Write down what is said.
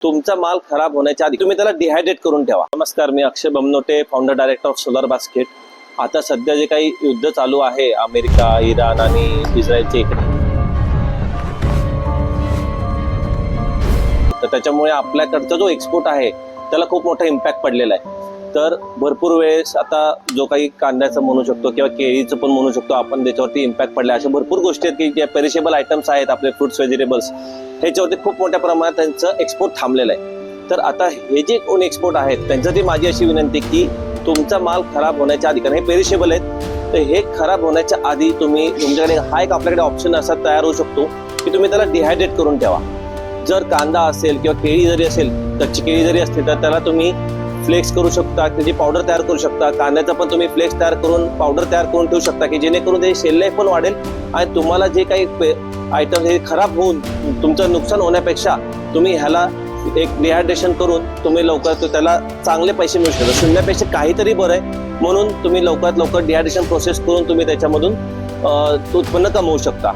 तुमचा माल खराब होण्याच्या आधी तुम्ही त्याला डिहायड्रेट करून ठेवा। नमस्कार, मी Akshay Bamnote, founder director of solar basket. आता सध्या जे काही युद्ध चालू आहे अमेरिका, इराण आणि इस्रायलचे, तर त्याच्यामुळे आपल्याकडचा जो एक्सपोर्ट आहे त्याला खूप मोठा इम्पॅक्ट पडलेला आहे। तर भरपूर वेळेस आता जो काही कांद्याचं म्हणू शकतो किंवा केळीचं पण म्हणू शकतो आपण, त्याच्यावरती इम्पॅक्ट पडला। अशा भरपूर गोष्टी आहेत की ज्या पेरिशेबल आयटम्स आहेत आपले, फ्रुट्स, व्हेजिटेबल्स, ह्याच्यावरती खूप मोठ्या प्रमाणात त्यांचं एक्सपोर्ट थांबलेलं आहे। तर आता हे जे कोण एक्सपोर्ट आहेत त्यांच्यासाठी माझी अशी विनंती की तुमचा माल खराब होण्याच्या आधी, कारण हे पेरिशेबल आहेत, तर हे खराब होण्याच्या आधी तुम्ही तुमच्याकडे हा एक आपल्याकडे ऑप्शन असा तयार होऊ शकतो की तुम्ही त्याला डिहायड्रेट करून ठेवा। जर कांदा असेल किंवा केळी जरी असेल, कच्ची केळी जरी असते, तर त्याला तुम्ही फ्लेक्स करू शकता, त्याची पावडर तयार करू शकता। कांद्याचा पण तुम्ही फ्लेक्स तयार करून पावडर तयार करून ठेवू शकता की जेणेकरून त्याची शेल लाईफ पण वाढेल आणि तुम्हाला जे काही आयटम हे खराब होऊन तुमचं नुकसान होण्यापेक्षा तुम्ही ह्याला एक डिहायड्रेशन करून तुम्ही लवकर त्याला चांगले पैसे मिळू शकता। शून्यापेक्षा काहीतरी बरं आहे, म्हणून तुम्ही लवकरात लवकर डिहायड्रेशन प्रोसेस करून तुम्ही त्याच्यामधून उत्पन्न कमवू शकता।